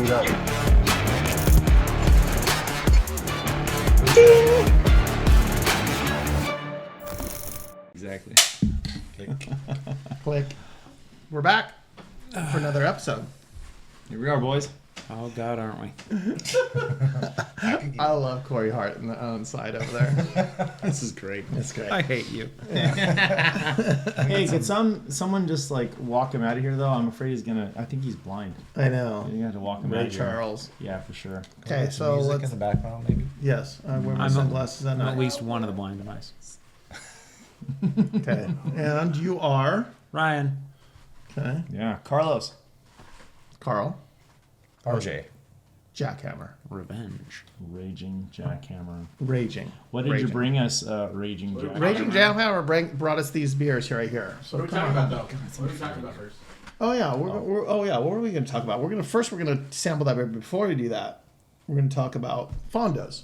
it up. Exactly. Click. We're back for another episode. Here we are, boys. Oh, God, aren't we? I love Corey Hart on the side over there. This is great. It's great. I hate you. Hey, could someone just like walk him out of here though? I'm afraid he's gonna. I think he's blind. I know. You have to walk him out Ray of here. Charles. Yeah, for sure. Okay, so music let's. in the background, maybe. Yes, I wear my I'm sunglasses at I'm night. at least one of the blind mice. Okay, and you are. Ryan. Okay, Yeah, Carlos. Carl. RJ. Jackhammer. Revenge. Raging Jackhammer. Raging. What did you Raging. bring us, Raging Jackhammer? Raging Jackhammer brought us these beers right here. So What are we talking about, though? What are we talking about first? Oh yeah, what are we going to talk about? We're gonna sample that beer. Before we do that, we're gonna talk about Fondos.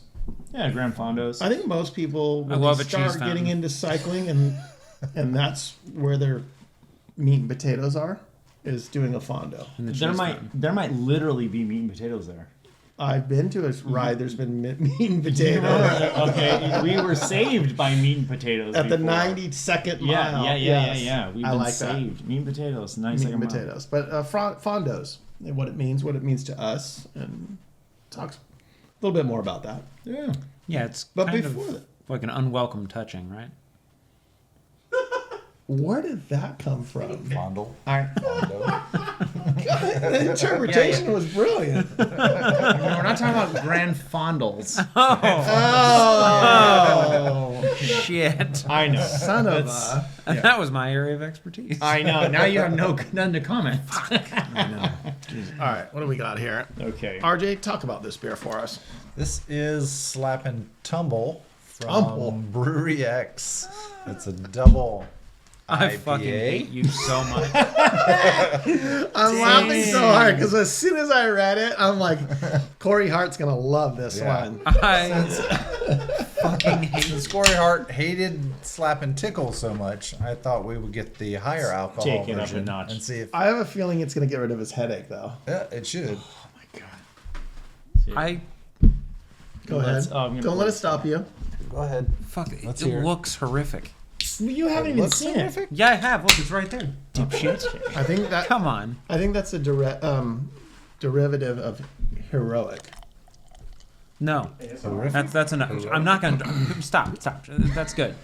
Yeah, Gran Fondos. I think most people when love they a cheese start fountain. getting into cycling and that's where their meat and potatoes are, is doing a Fondo. And the There cheese might fountain. there might literally be meat and potatoes there. I've been to a ride. There's been meat and potatoes Okay, we were saved by meat and potatoes at the before. 92nd Yeah, mile. yeah. We've I been like that. saved. Meat and potatoes, nice Meat like and a mile. potatoes, but Fondos and what it means to us, and talks a little bit more about that. Yeah. Yeah, it's But kind before of that, like an unwelcome touching, right? where did that come from? Fondle. All right. Fondo. The interpretation was brilliant. We're not talking about Gran Fondos. Oh, Shit. I know. son of a. That was my area of expertise. I know. Now you have none to comment. I know. All right, what do we got here? Okay. RJ, talk about this beer for us. This is Slappin' Tumble from Tumble. Brewery X. It's a double I IPA. fucking hate you so much. I'm laughing so hard because as soon as I read it, I'm like, Corey Hart's gonna love this Yeah. one. I fucking hate Since Corey Hart hated Slappin' Tickle so much, I thought we would get the higher alcohol Take it up a version notch. and see if I have a feeling it's gonna get rid of his headache, though. yeah, it should. Oh my god! I Go Let's- ahead. oh, I'm gonna Don't pour let it this. stop you. Go ahead. fuck it. Let's It hear it. looks horrific. You haven't even looks seen terrific. Yeah, I have. Look, it's right there. Dipshit. I think that. Come on. I think that's a derivative of heroic. No, Horrific. that's enough. I'm not gonna stop. That's good.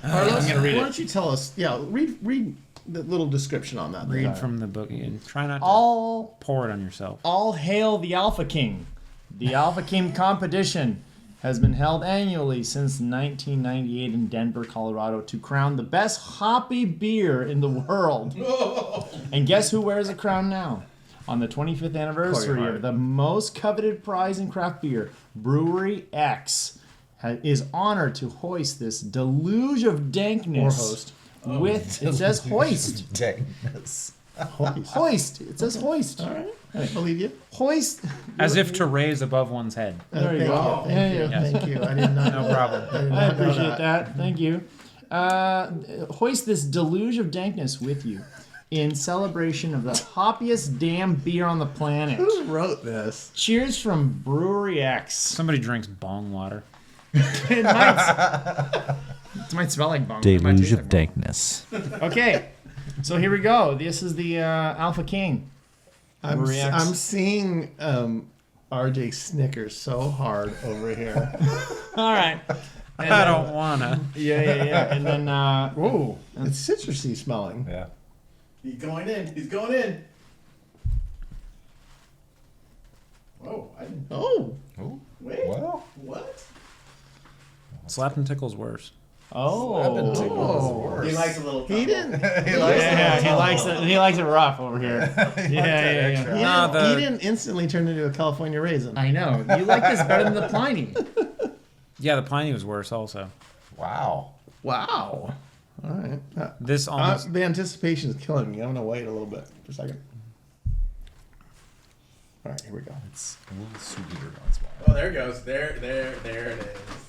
Carlos, I'm gonna read why it. don't you tell us? Yeah, read the little description on that. Read from the book and try not to All pour it on yourself. All hail the Alpha King. The Alpha King competition has been held annually since 1998 in Denver, Colorado to crown the best hoppy beer in the world. And guess who wears a crown now? On the 25th anniversary Hart. of the most coveted prize in craft beer, Brewery X is honored to hoist this deluge of dankness. Or host. With, it says hoist. Dankness. Hoist. It says hoist. All right, I believe you. Hoist. As if to raise above one's head. There you Thank go. you. Thank you. Yeah. Thank you. I did not. No know problem. That. did I not know appreciate that. Thank you. Hoist this deluge of dankness with you in celebration of the hoppiest damn beer on the planet. Who wrote this? Cheers from Brewery X. Somebody drinks bong water. It might smell like bong. It might Deluge taste of like dankness. bong. Okay, so here we go. This is the Alpha King. I'm Brewery X. seeing RJ Snickers so hard over here. All right. And I then- don't wanna. Yeah. And then, whoa. It's citrusy smelling. Yeah. He's going in. He's going in. Whoa, I didn't. Oh, Oh. Wait. Well. What? Slap and tickle's worse. Slappin' Tickle is worse. He likes a little. he didn't. He likes Yeah, he likes it rough over here. Yeah. He, No, didn't, he the- didn't instantly turn into a California raisin. I know. You like this better than the Pliny. Yeah, the Pliny was worse also. Wow. Wow. All right. This almost. The anticipation is killing me. I'm gonna wait a little bit for a second. All right, here we go. It's a little sweeter on its Oh, there it goes. There it is.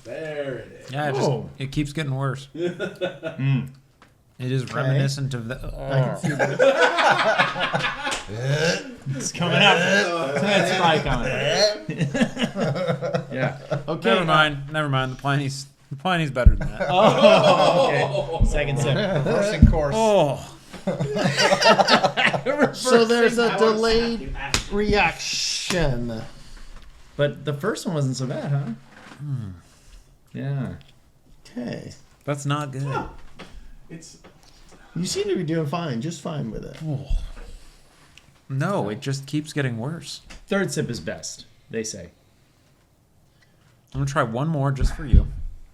There it is. Yeah, Whoa. it keeps getting worse. Mm. It is reminiscent of the. I can see that. It's coming up. It's probably coming. Yeah. Okay. Never mind. The Pliny's better than that. Oh, okay. Second sip. Reversing course. Oh, So there's a delayed reaction. But the first one wasn't so bad, huh? Yeah. Okay. that's not good. It's You seem to be doing fine, just fine with it. No, it just keeps getting worse. Third sip is best, they say. I'm gonna try one more just for you.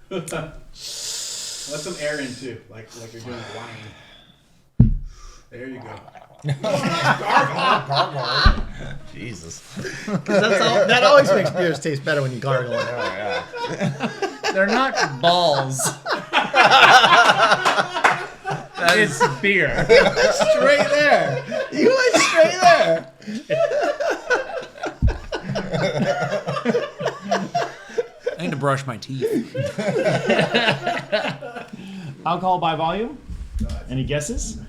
let some air in too, like you're doing wine. There you go. Gargle. Jesus. That always makes beers taste better when you gargle it. Oh, yeah. They're not balls. It's beer. Straight there. You went straight there. I need to brush my teeth. Alcohol by volume? Any guesses?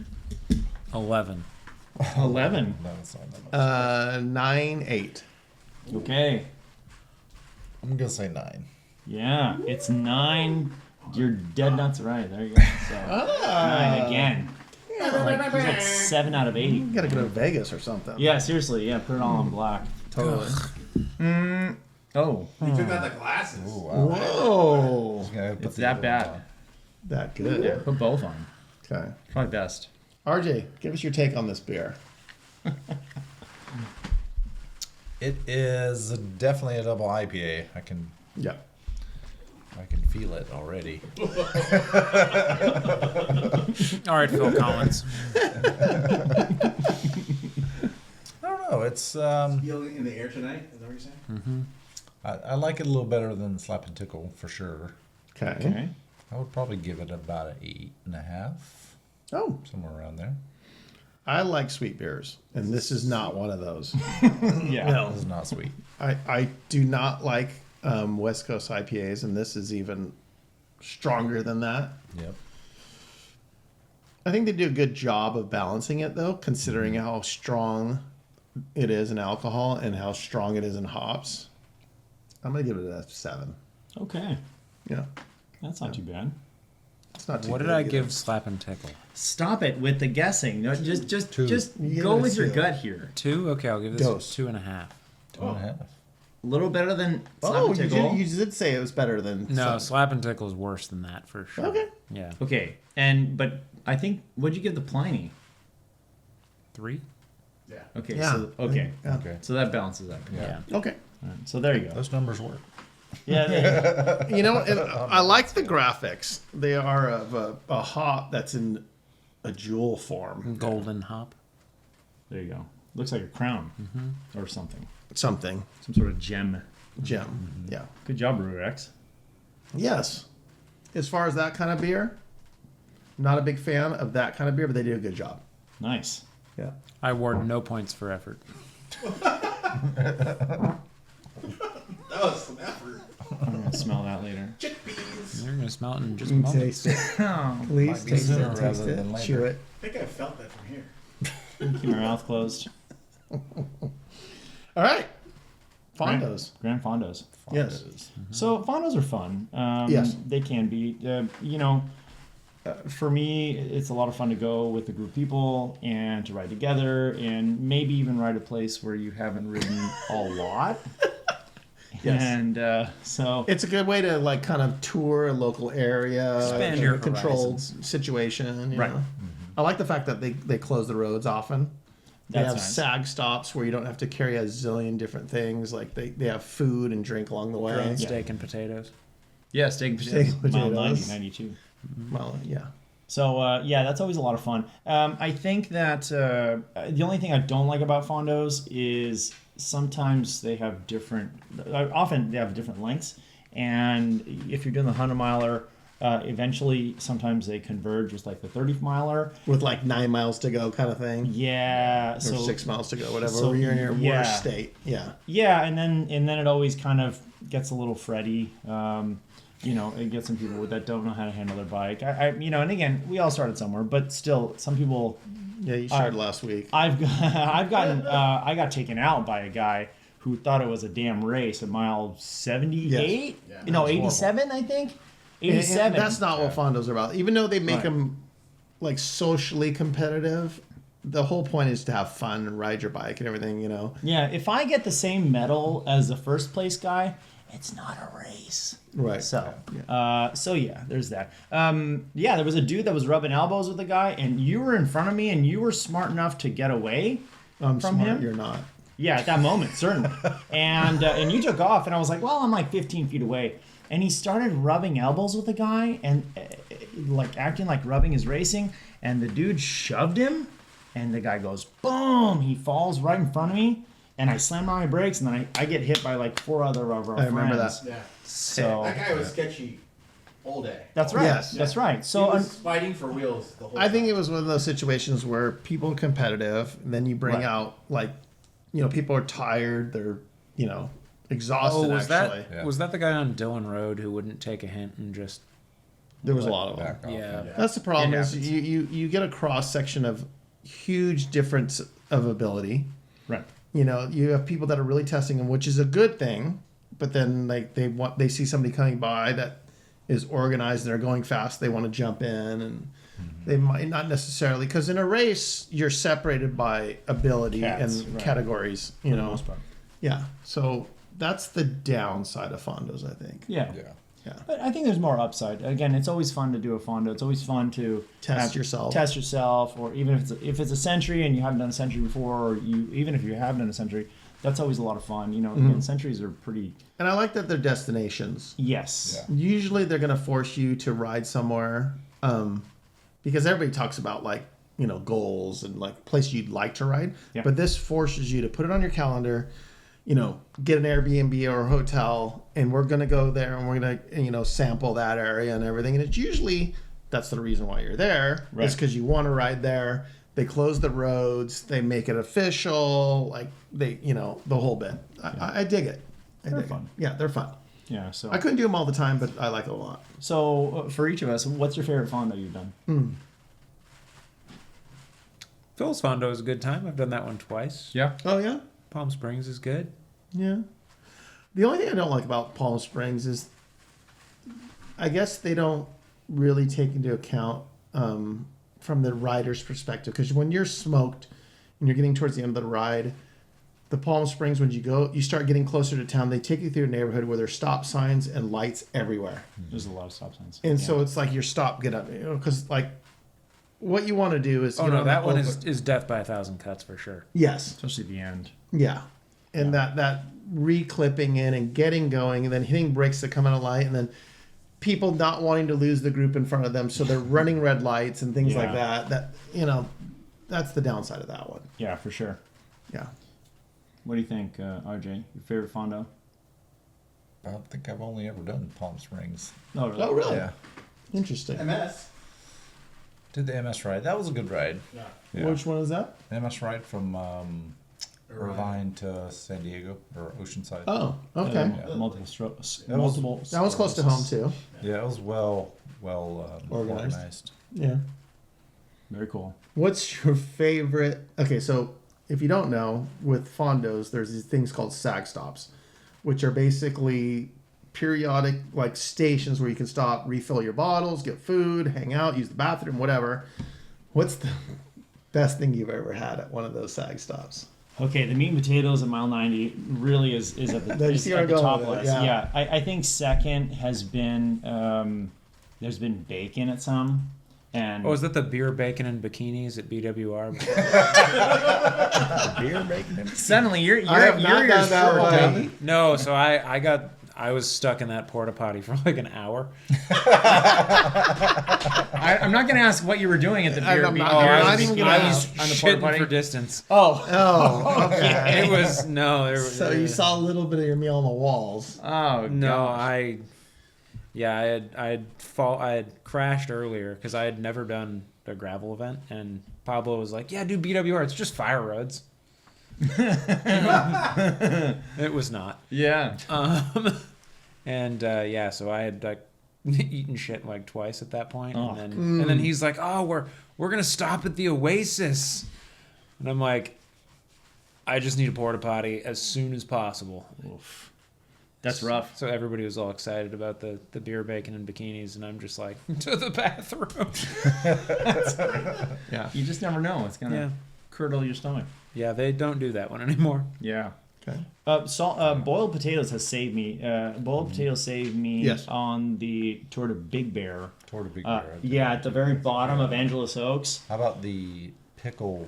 11. 11. No, it's not that much. 9-8. Okay. I'm gonna say 9. Yeah, it's 9. You're dead nuts right. There you go. So, 9 again. He's like 7 out of 8. You gotta go to Vegas or something. Yeah, seriously. Yeah, put it all on black. Totally. Oh, He took out the glasses. Ooh, wow. Whoa. Yeah, put it's the that other bad. one That good. Yeah, put both on. Okay. Probably best. RJ, give us your take on this beer. It is definitely a double IPA. I can Yeah. feel it already. All right, Phil Collins. I don't know. It's Feeling in the air tonight. Is that what you're saying? I like it a little better than Slap and Tickle for sure. Okay. Okay. I would probably give it about an 8.5, Oh, somewhere around there. I like sweet beers, and this is not one of those. Yeah. This is not sweet. I do not like West Coast IPAs, and this is even stronger than that. Yep. I think they do a good job of balancing it, though, considering how strong it is in alcohol and how strong it is in hops. I'm gonna give it a 7. Okay. Yeah, That's not too bad. it's not too. What did good I either. give Slap and Tickle? Stop it with the guessing. No, just Two. You go gotta with your seal. gut here. 2? Okay, I'll give this Dose. 2.5. 2.5. A little better than Slap Oh, and Tickle. you did say it was better than. No, some. Slap and Tickle is worse than that for sure. Okay. Yeah. Okay, but I think what'd you give the Pliny? 3? Yeah. Okay, Yeah. so okay, Yeah. Okay. so that balances out. Yeah. Okay. All right, so there you go. Those numbers work. Yeah, there You know, and I like the graphics. They are of a hop that's in a jewel form. Golden hop. you go. Looks like a crown or something, Something. some sort of gem. Gem. Yeah. Good job, Brewery X. Yes. As far as that kind of beer, not a big fan of that kind of beer, but they do a good job. Nice. Yeah. I award no points for effort. That was some effort. I'm gonna smell that later. Chickpeas. You're going to smell it in just a moment. Taste it. Oh, Please Might be taste sooner it. Taste rather it. than later. Chew it. I think I felt that from here. keep my mouth closed. All right. Fondos. Gran Fondos. Yes. So Fondos are fun. Yes. They can be. For me, it's a lot of fun to go with a group of people and to ride together, and maybe even ride a place where you haven't ridden a lot. Yes. And so It's a good way to like kind of tour a local area, Expand in your a controlled horizons. situation. You Right. know? I like the fact that they close the roads often. They That's have nice. sag stops where you don't have to carry a zillion different things. Like they have food and drink along the way. Grilled steak and potatoes. yeah, steak and Steak potatoes, and mile potatoes. 90, 92. Well, yeah. So yeah, that's always a lot of fun. I think that the only thing I don't like about Fondos is sometimes they have different. Often they have different lengths, and if you're doing the 100-miler, eventually sometimes they converge with like the 30-miler. With like 9 miles to go kind of thing. Yeah, Or so 6 miles to go, whatever. so, Where you're in your yeah. worst state. Yeah. yeah, and then it always kind of gets a little fretty. it gets some people that don't know how to handle their bike. And again, we all started somewhere, but still, some people. Yeah, you shared last week. I got taken out by a guy who thought it was a damn race at mile 78. Yeah, No, that's 87, I think. And 87. that's not what Fondos are about. Even though they make them like socially competitive, the whole point is to have fun and ride your bike and everything, Yeah, if I get the same medal as the first place guy, it's not a race. Right. So there's that. There was a dude that was rubbing elbows with a guy, and you were in front of me, and you were smart enough to get away I'm from smart, him. you're not. Yeah, at that moment, certainly. And you took off, and I was like, well, I'm like 15 feet away. And he started rubbing elbows with the guy and like acting like rubbing is racing. And the dude shoved him, and the guy goes, boom! He falls right in front of me, and I slammed on my brakes, and then I get hit by like 4 other of our I friends. remember that. Yeah. So That guy was sketchy all day. that's right. Yes. That's right. He So was fighting for wheels the whole I think time. it was one of those situations where people are competitive, and then you bring Right. out like, people are tired, they're, exhausted. was actually, that the guy on Dillon Road who wouldn't take a hint and just there was a lot of them. Back off. yeah. That's the problem It is happens. you get a cross section of huge difference of ability. right. You have people that are really testing them, which is a good thing. But then like they see somebody coming by that is organized and they're going fast. They want to jump in, and they might not necessarily, because in a race you're separated by ability Cats, and right. categories. For the most part. Yeah. So that's the downside of Fondos, I think. Yeah. Yeah. But I think there's more upside. Again, it's always fun to do a Fondo. It's always fun to Test yourself. Test yourself, or even if it's a century and you haven't done a century before, or even if you have done a century, that's always a lot of fun. Again, centuries are pretty. And I like that they're destinations. Yes. Yeah. Usually they're going to force you to ride somewhere, because everybody talks about like, goals and like place you'd like to ride. Yeah. But this forces you to put it on your calendar, get an Airbnb or a hotel, and we're going to go there and we're going to, sample that area and everything. And it's usually, that's the reason why you're there, Right. is because you want to ride there. They close the roads, they make it official, like the whole bit. I dig it. They're fun. Yeah, they're fun. Yeah. So I couldn't do them all the time, but I like it a lot. So for each of us, what's your favorite Fondo you've done? Phil's Fondo is a good time. I've done that one twice. Yeah. Oh, yeah? Palm Springs is good. Yeah. The only thing I don't like about Palm Springs is I guess they don't really take into account from the rider's perspective. Because when you're smoked and you're getting towards the end of the ride, the Palm Springs, when you start getting closer to town, they take you through a neighborhood where there's stop signs and lights everywhere. There's a lot of stop signs. And so it's like your stop, get up. Because like what you want to do is... Oh get no, on that the one open- is death by 1,000 cuts for sure. Yes. Especially the end. Yeah. And that re-clipping in and getting going and then hitting brakes to come out of light and then people not wanting to lose the group in front of them, so they're running red lights and things like Yeah. that. That's the downside of that one. Yeah, for sure. Yeah. What do you think, RJ? Your favorite Fondo? I don't think I've only ever done Palm Springs. Oh, really? Oh, really? Yeah. Interesting. MS. Did the MS ride. That was a good ride. Yeah. Yeah. Which one is that? MS ride from Irvine to San Diego or Oceanside. Oh, okay. Yeah, multiple strokes. That was- Multiple. That was close to home too. Yeah, it was well Organized. organized. Yeah. Very cool. What's your favorite? Okay, so if you don't know, with Fondos, there's these things called SAG stops, which are basically periodic like stations where you can stop, refill your bottles, get food, hang out, use the bathroom, whatever. What's the best thing you've ever had at one of those SAG stops? Okay, the meat and potatoes at mile 90 really is at the, You is see where at I'm the going top with it, list. yeah. Yeah, I think second has been there's been bacon at some, and Oh, is that the beer, bacon, and bikinis at BWR? Beer making. suddenly you're I have not done that one. No, so I was stuck in that porta potty for like an hour. I'm not going to ask what you were doing at the beer. I'm not- beer- you're I not was, even gonna I was on the porta shitting potty? for distance. Oh, Oh, okay. It was no. There, So you saw a little bit of your meal on the walls. oh no. gosh. I had crashed earlier because I had never done a gravel event, and Pablo was like, "Yeah, do BWR. It's just fire roads." It was not. Yeah. And so I had like eaten shit like twice at that point, Oh. and then he's like, "Oh, we're gonna stop at the Oasis," and I'm like, "I just need a porta potty as soon as possible." Oof. That's rough. So everybody was all excited about the beer, bacon, and bikinis, and I'm just like, to the bathroom. Yeah. You just never know. It's gonna Yeah. curdle your stomach. Yeah, they don't do that one anymore. Yeah. Okay. Boiled potatoes has saved me. Boiled potatoes saved me Yes. on the tour to Big Bear. Toward a big Uh, bear. yeah, at the very bottom of Angeles Oaks. How about the pickle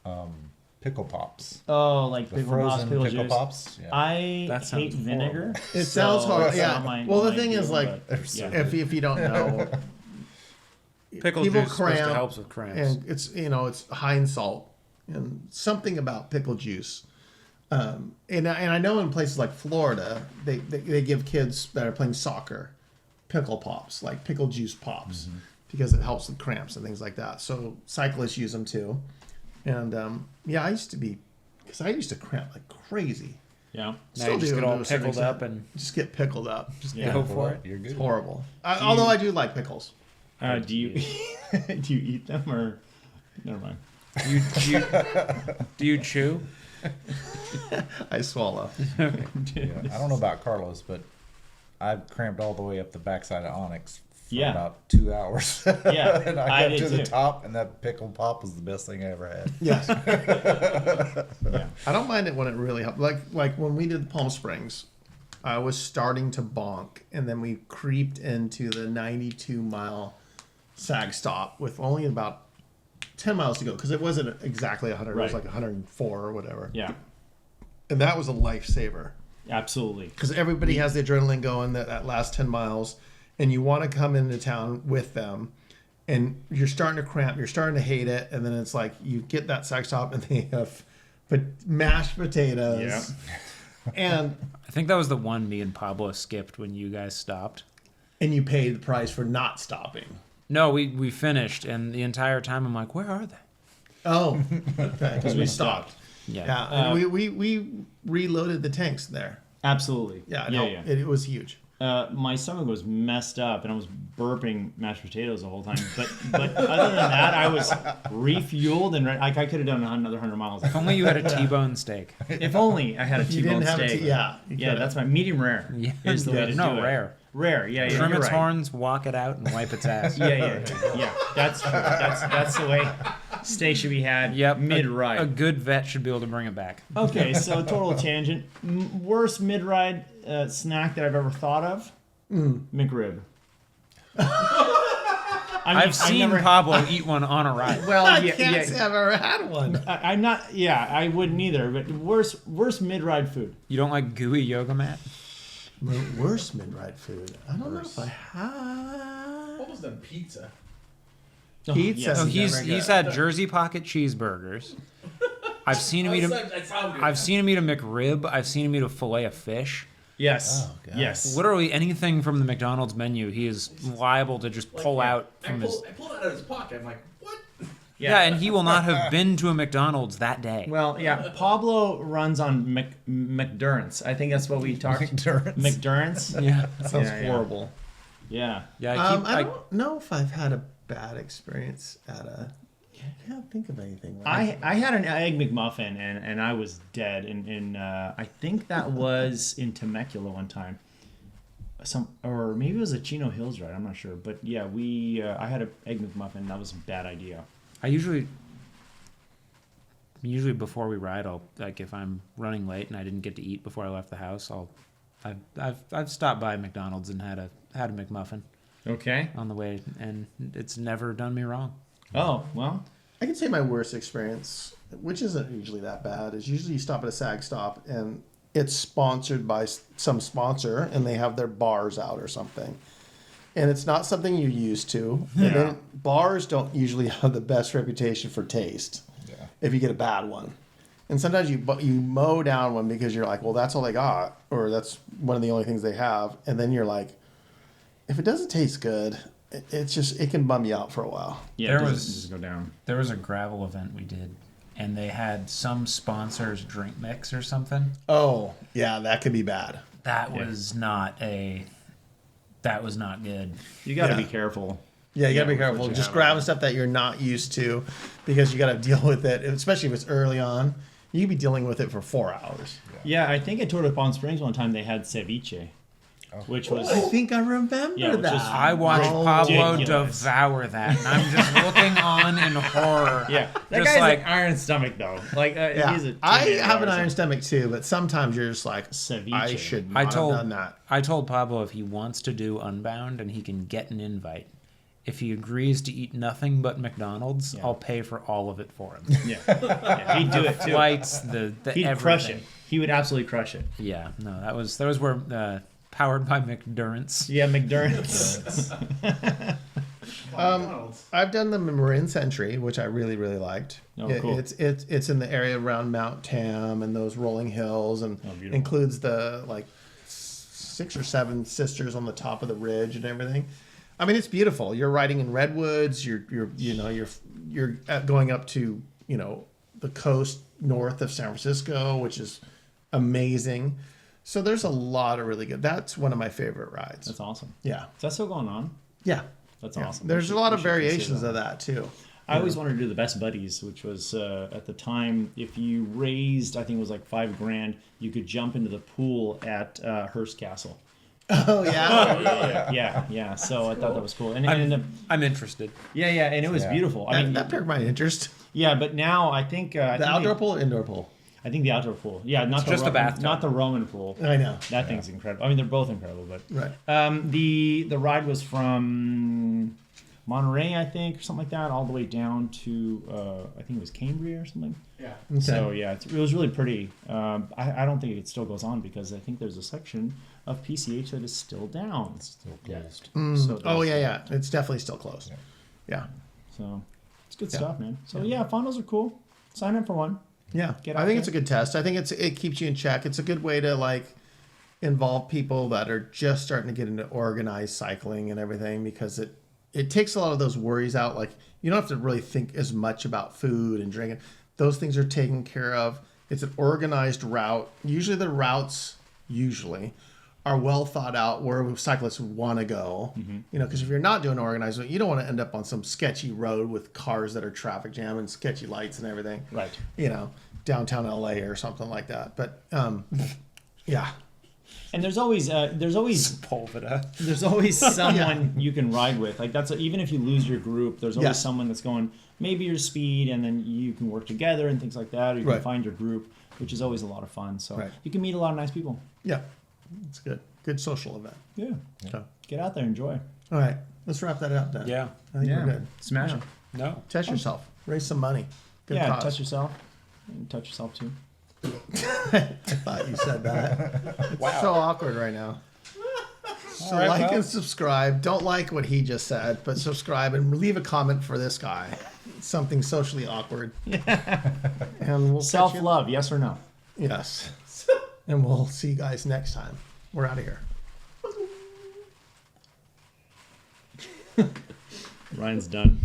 pops? Oh, like The pickle pops, frozen pickle pickle juice. pops? Yeah. I That sounds hate vinegar. It so sounds hard. it's Yeah. not my- Well, the my thing is, deal, like, but, yeah. if you don't know, Pickle people juice supposed to cramp, helps with cramps. and it's high in salt, and something about pickle juice. And I know in places like Florida, they give kids that are playing soccer pickle pops, like pickle juice pops, because it helps with cramps and things like that. So cyclists use them too. And I used to cramp like crazy. Yeah. Now Still you just do get to all a certain pickled extent. up and Just get pickled up. Just Yeah. go for it. You're good. It's horrible. Although I do like pickles. Do you do you eat them or? Never mind. Do you chew? I swallow. Yeah. I don't know about Carlos, but I've cramped all the way up the backside of Onyx for Yeah. about 2 hours. Yeah, And I I got did to the too. top, and that pickle pop was the best thing I ever had. Yes. Yeah. I don't mind it when it really helps. Like when we did Palm Springs, I was starting to bonk, and then we creeped into the 92-mile sag stop with only about 10 miles to go, because it wasn't exactly 100. It was Right. like 104 or whatever. Yeah. And that was a lifesaver, Absolutely. because everybody has the adrenaline going that last 10 miles, and you want to come into town with them, and you're starting to cramp, you're starting to hate it, and then it's like you get that sag stop, and they have mashed potatoes. Yeah. And I think that was the one me and Pablo skipped when you guys stopped. you pay the price for not stopping. No, we finished, and the entire time I'm like, where are they? Oh, okay. Because we stopped. Yeah. Yeah, and we reloaded the tanks there. Absolutely. Yeah, Yeah. It was huge. My stomach was messed up, and I was burping mashed potatoes the whole time. But other than that, I was refueled, and I could have done another 100 miles. If only you had a T-bone steak. If only I had a You T-bone didn't have steak. a yeah. you Yeah, could've. that's my medium rare. Yeah. Is the way to No, do it. rare. Rare. Yeah. Trim you're its right. horns, walk it out, and wipe its ass. Yeah. That's true. That's the way steak should be had. Yep. Mid-ride. A good vet should be able to bring it back. Okay, so total tangent. Worst mid-ride snack that I've ever thought of? McRib. I've seen Pablo eat one on a ride. Well, I yeah, can't yeah. say I've ever had one. I'm not. Yeah, I wouldn't either. But worst mid-ride food. You don't like gooey yoga mat? Worst mid-ride food. I don't know if I have. Almost done pizza. Pizza. yes. No, Never he's good. had Jersey pocket cheeseburgers. I've seen him eat I've seen him eat a McRib. I've seen him eat a fillet of fish. Yes. Oh, God. Yes. Literally anything from the McDonald's menu, he is liable to just pull out from his. I pulled it out of his pocket. I'm like, what? Yeah, and he will not have been to a McDonald's that day. Well, yeah. Pablo runs on McDurance. I think that's what we talked. McDurance. McDurance. Yeah, That sounds Yeah, yeah. horrible. Yeah. yeah. I don't know if I've had a bad experience at a. I can't think of anything. I had an egg McMuffin and I was dead in I think that was in Temecula one time. Or maybe it was a Chino Hills ride. I'm not sure, but yeah, I had an egg McMuffin. That was a bad idea. I usually before we ride, I'll like if I'm running late and I didn't get to eat before I left the house, I've stopped by McDonald's and had a McMuffin Okay. on the way, and it's never done me wrong. Oh well. I can say my worst experience, which isn't usually that bad, is usually you stop at a SAG stop and it's sponsored by some sponsor and they have their bars out or something. And it's not something you're used to. Yeah. And then bars don't usually have the best reputation for taste Yeah. if you get a bad one. And sometimes you mow down one because you're like, well, that's all they got, or that's one of the only things they have. And then you're like, if it doesn't taste good, it can bum you out for a while. Yeah. There it doesn't was- just go down. There was a gravel event we did, and they had some sponsor's drink mix or something. Oh, yeah, that could be bad. That Yeah. was not a That was not good. You got to Yeah. be careful. Yeah, you gotta be with what careful. you Just have grabbing on. stuff that you're not used to, because you gotta deal with it, especially if it's early on. You could be dealing with it for 4 hours. Yeah, I think at Torta Palm Springs one time they had ceviche, which was I think I remember Yeah, which that. is- I watched Oh, Pablo ridiculous. devour that, and I'm just looking on in horror. yeah. That Just guy's like an iron stomach though. Like Yeah, he's a I tornado have an or iron something. stomach too, but sometimes you're just like, Ceviche. I should I not told have done that. I told Pablo if he wants to do Unbound and he can get an invite. If he agrees to eat nothing but McDonald's, Yeah. I'll pay for all of it for him. Yeah, he'd do it too. Flights, the He'd everything. crush it. He would absolutely crush it. Yeah, no, that was where powered by McDurrance. Yeah, McDurrance. I've done the Marin Century, which I really, really liked. Oh, cool. It's in the area around Mount Tam and those rolling hills, and beautiful. includes the like 6 or 7 sisters on the top of the ridge and everything. I mean, it's beautiful. You're riding in redwoods. You're going up to the coast north of San Francisco, which is amazing. So there's a lot of really good. That's one of my favorite rides. That's awesome. Yeah, Is that still going on? yeah. That's Yeah. awesome. There's We a lot should- of we should consider variations that. of that too. I always wanted to do the Best Buddies, which was at the time, if you raised, I think it was like $5,000, you could jump into the pool at Hearst Castle. Oh yeah. Yeah. So I thought that was cool, and it ended up, I'm interested. and it was Yeah. beautiful. I mean, that piqued my interest. yeah, but now I think The outdoor pool or indoor pool? I think the outdoor pool. Yeah, not the just a Roman, bathtub. not the Roman pool. I know. That thing's incredible. I mean, they're both incredible, but Right. the ride was from Monterey, I think, or something like that, all the way down to I think it was Cambria or something. Yeah. So yeah, it was really pretty. I don't think it still goes on because I think there's a section of PCH that is still down. Still closed. So Oh there's- yeah. It's definitely still closed. Yeah. So it's good Yeah. stuff, man. So yeah, Fondos are cool. Sign up for one. Yeah. Get I out think there. it's a good test. I think it keeps you in check. It's a good way to like involve people that are just starting to get into organized cycling and everything, because it takes a lot of those worries out. Like, you don't have to really think as much about food and drinking. Those things are taken care of. It's an organized route. Usually the routes are well thought out where cyclists want to go. Because if you're not doing organized, you don't want to end up on some sketchy road with cars that are traffic jam and sketchy lights and everything. Right. Downtown LA or something like that. But yeah. And there's always Pulvita. there's always someone you can ride with. Like even if you lose your group, there's always Yeah. someone that's going maybe your speed, and then you can work together and things like that. Or you can Right. find your group, which is always a lot of fun. So Right. you can meet a lot of nice people. Yeah. It's good. Good social event. Yeah. So, Get out there, enjoy. all right. Let's wrap that up then. Yeah. I think we're good. Smash it. No. Test yourself. Raise some money. Good Yeah, cause. touch yourself. And touch yourself too. I thought you said that. It's so awkward right now. So right, like well. and subscribe. Don't like what he just said, but subscribe and leave a comment for this guy. Something socially awkward. And we'll catch Self you- love, yes or no? Yes. And we'll see you guys next time. We're out of here. Ryan's done.